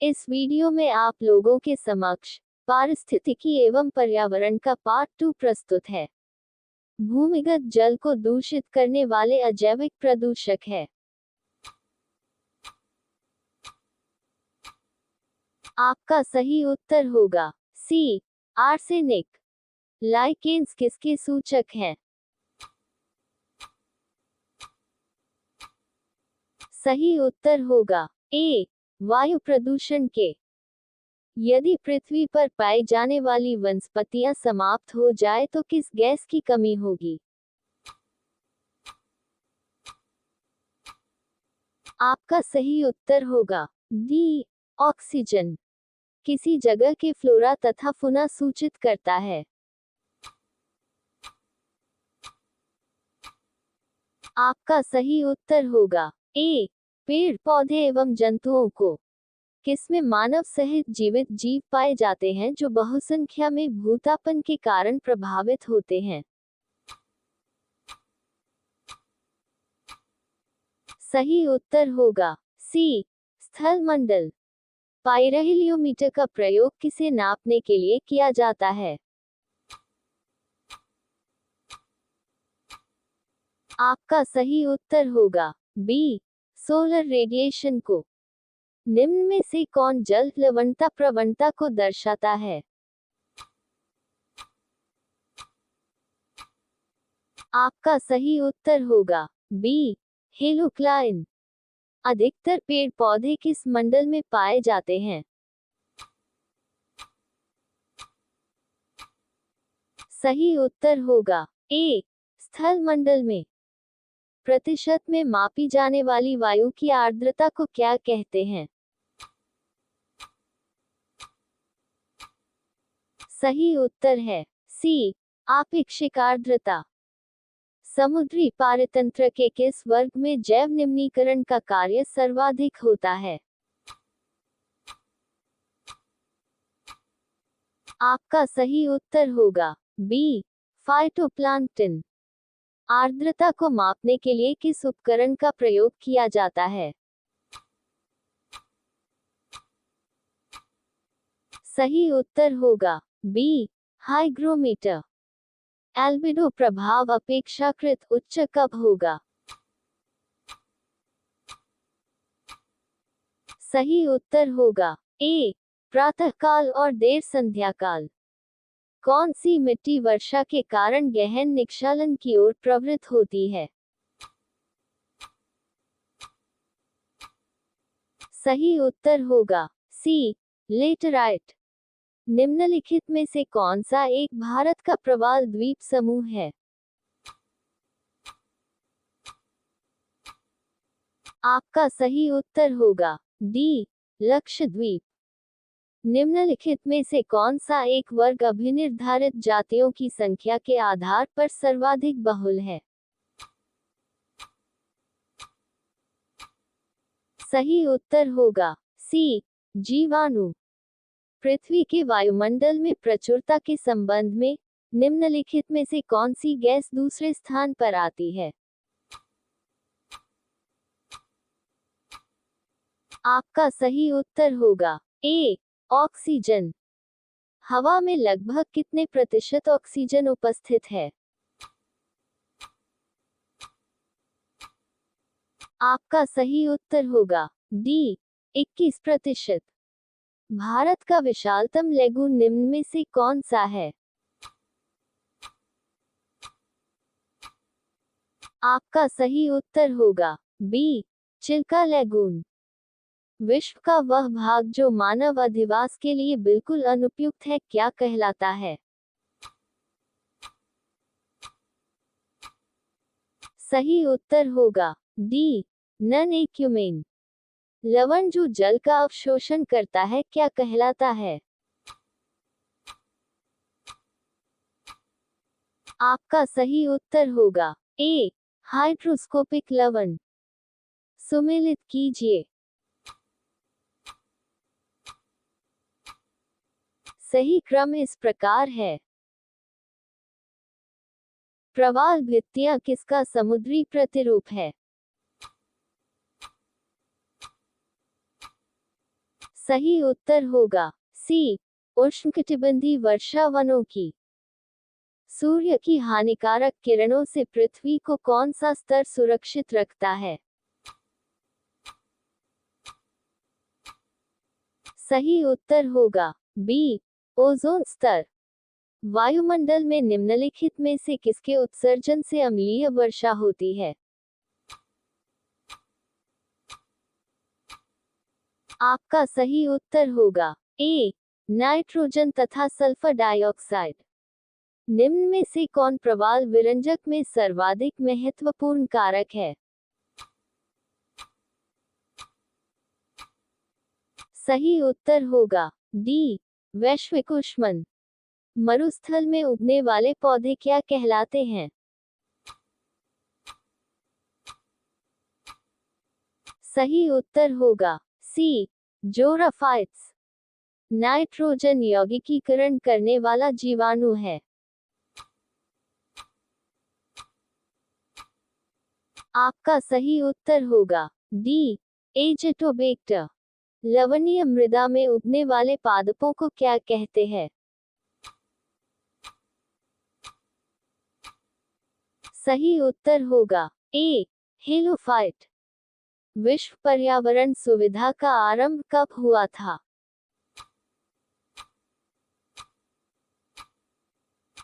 इस वीडियो में आप लोगों के समक्ष पारिस्थितिकी एवं पर्यावरण का पार्ट 2 प्रस्तुत है। भूमिगत जल को दूषित करने वाले अजैविक प्रदूषक है। आपका सही उत्तर होगा सी, आर्सेनिक। लाइकेन्स किसके सूचक हैं? सही उत्तर होगा ए, वायु प्रदूषण के। यदि पृथ्वी पर पाई जाने वाली वनस्पतियां समाप्त हो जाए तो किस गैस की कमी होगी? आपका सही उत्तर होगा डी, ऑक्सीजन। किसी जगह के फ्लोरा तथा फुना सूचित करता है। आपका सही उत्तर होगा ए, पेड़ पौधे एवं जंतुओं को। किसमें मानव सहित जीवित जीव पाए जाते हैं जो बहुसंख्या में भूतापन के कारण प्रभावित होते हैं? सही उत्तर होगा सी, स्थलमंडल। पाइरहेलियोमीटर का प्रयोग किसे नापने के लिए किया जाता है? आपका सही उत्तर होगा बी, सोलर रेडिएशन को। निम्न में से कौन जल लवणता प्रवणता को दर्शाता है? आपका सही उत्तर होगा बी, हेलोक्लाइन। अधिकतर पेड़ पौधे किस मंडल में पाए जाते हैं? सही उत्तर होगा ए, स्थल मंडल में। प्रतिशत में मापी जाने वाली वायु की आर्द्रता को क्या कहते हैं? सही उत्तर है सी, आपेक्षिक आर्द्रता। समुद्री पारतंत्र के किस वर्ग में जैव निम्नीकरण का कार्य सर्वाधिक होता है? आपका सही उत्तर होगा बी, फाइटोप्लैंक्टन। आर्द्रता को मापने के लिए किस उपकरण का प्रयोग किया जाता है? सही उत्तर होगा बी, हाइग्रोमीटर। एल्बिडो प्रभाव अपेक्षाकृत उच्च कब होगा? सही उत्तर होगा ए, प्रातःकाल और देर संध्याकाल। कौन सी मिट्टी वर्षा के कारण गहन निक्षालन की ओर प्रवृत्त होती है? सही उत्तर होगा सी, लेटराइट। निम्नलिखित में से कौन सा एक भारत का प्रवाल द्वीप समूह है? आपका सही उत्तर होगा डी, लक्षद्वीप। निम्नलिखित में से कौन सा एक वर्ग अभिनिर्धारित जातियों की संख्या के आधार पर सर्वाधिक बहुल है? सही उत्तर होगा सी, जीवाणु। पृथ्वी के वायुमंडल में प्रचुरता के संबंध में निम्नलिखित में से कौन सी गैस दूसरे स्थान पर आती है? आपका सही उत्तर होगा ए, ऑक्सीजन। हवा में लगभग कितने प्रतिशत ऑक्सीजन उपस्थित है? आपका सही उत्तर होगा डी, 21%। भारत का विशालतम लेगून निम्न में से कौन सा है? आपका सही उत्तर होगा बी, चिल्का लेगून। विश्व का वह भाग जो मानव अधिवास के लिए बिल्कुल अनुपयुक्त है क्या कहलाता है? सही उत्तर होगा डी, नन एक्यूमेन। लवण जो जल का अवशोषण करता है क्या कहलाता है? आपका सही उत्तर होगा ए, हाइड्रोस्कोपिक लवण। सुमेलित कीजिए। सही क्रम इस प्रकार है। प्रवाल भित्तियां किसका समुद्री प्रतिरूप है? सही उत्तर होगा सी, उष्णकटिबंधीय वर्षा वनों की। सूर्य की हानिकारक किरणों से पृथ्वी को कौन सा स्तर सुरक्षित रखता है? सही उत्तर होगा बी, ओजोन स्तर। वायुमंडल में निम्नलिखित में से किसके उत्सर्जन से अम्लीय वर्षा होती है? आपका सही उत्तर होगा ए, नाइट्रोजन तथा सल्फर डाइऑक्साइड। निम्न में से कौन प्रवाल विरंजक में सर्वाधिक महत्वपूर्ण कारक है? सही उत्तर होगा डी, वैश्विक ऊष्मन। मरुस्थल में उगने वाले पौधे क्या कहलाते हैं? सही उत्तर होगा सी, जोराफाइट्स। नाइट्रोजन यौगिकीकरण करने वाला जीवाणु है। आपका सही उत्तर होगा डी, एजेटोबैक्टर। लवणीय मृदा में उगने वाले पादपों को क्या कहते हैं? सही उत्तर होगा ए, हेलोफाइट। विश्व पर्यावरण सुविधा का आरंभ कब हुआ था?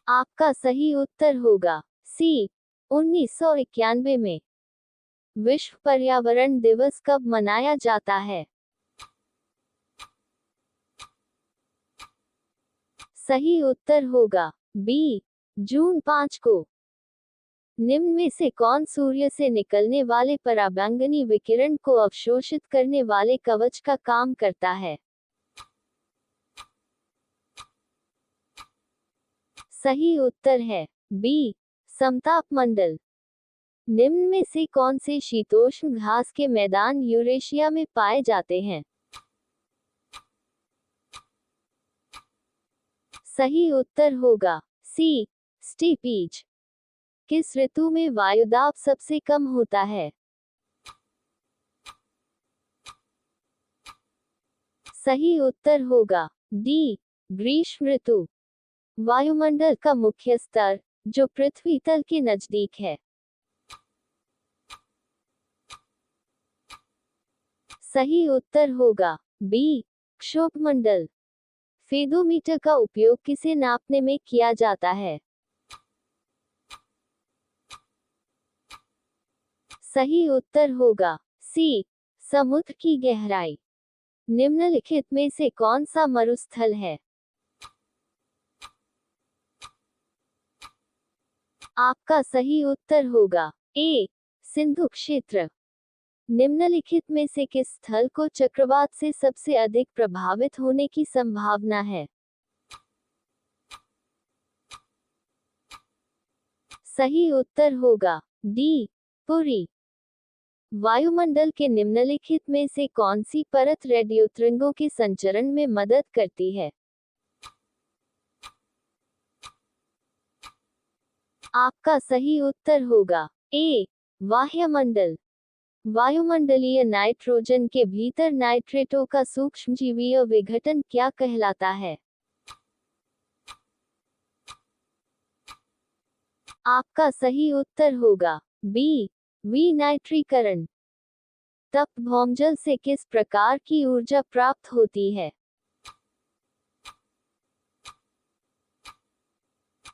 आपका सही उत्तर होगा सी, 1991 में। विश्व पर्यावरण दिवस कब मनाया जाता है? सही उत्तर होगा बी, जून 5 को। निम्न में से कौन सूर्य से निकलने वाले पराबैंगनी विकिरण को अवशोषित करने वाले कवच का काम करता है? सही उत्तर है बी, समताप मंडल। निम्न में से कौन से शीतोष्ण घास के मैदान यूरेशिया में पाए जाते हैं? सही उत्तर होगा सी, स्टीपीज। किस ऋतु में वायुदाब सबसे कम होता है? सही उत्तर होगा डी, ग्रीष्म ऋतु। वायुमंडल का मुख्य स्तर, जो पृथ्वी तल के नजदीक है। सही उत्तर होगा बी, क्षोभमंडल। फेदोमीटर का उपयोग किसे नापने में किया जाता है? सही उत्तर होगा सी, समुद्र की गहराई। निम्नलिखित में से कौन सा मरुस्थल है? आपका सही उत्तर होगा ए, सिंधु क्षेत्र। निम्नलिखित में से किस स्थल को चक्रवात से सबसे अधिक प्रभावित होने की संभावना है? सही उत्तर होगा डी, पुरी। वायुमंडल के निम्नलिखित में से कौन सी परत रेडियो तरंगों के संचरण में मदद करती है? आपका सही उत्तर होगा ए, वाह्यमंडल। वायुमंडलीय नाइट्रोजन के भीतर नाइट्रेटों का सूक्ष्मजीवीय विघटन क्या कहलाता है? आपका सही उत्तर होगा बी, विनाइट्रीकरण। तप्त भौमजल से किस प्रकार की ऊर्जा प्राप्त होती है?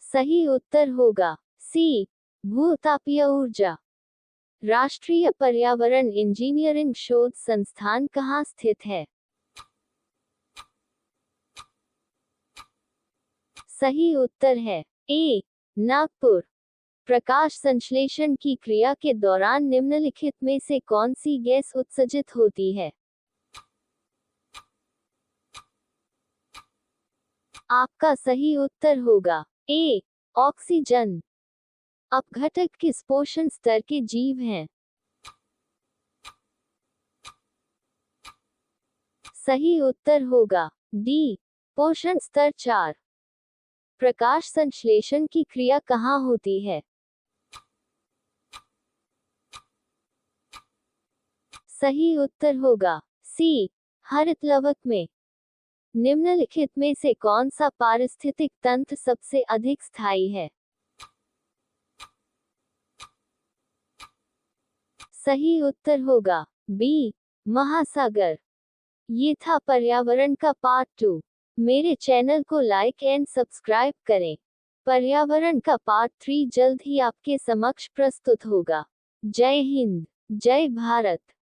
सही उत्तर होगा सी, भूतापीय ऊर्जा। राष्ट्रीय पर्यावरण इंजीनियरिंग शोध संस्थान कहाँ स्थित है? सही उत्तर है ए, नागपुर। प्रकाश संश्लेषण की क्रिया के दौरान निम्नलिखित में से कौन सी गैस उत्सर्जित होती है? आपका सही उत्तर होगा ए, ऑक्सीजन। अपघटक किस पोषण स्तर के जीव हैं? सही उत्तर होगा डी, पोषण स्तर 4। प्रकाश संश्लेषण की क्रिया कहाँ होती है? सही उत्तर होगा सी, हरित लवक में निम्नलिखित में से कौन सा पारिस्थितिक तंत्र सबसे अधिक स्थायी है? सही उत्तर होगा बी, महासागर। ये था पर्यावरण का पार्ट 2। मेरे चैनल को लाइक एंड सब्सक्राइब करें। पर्यावरण का पार्ट 3 जल्द ही आपके समक्ष प्रस्तुत होगा। जय हिंद, जय भारत।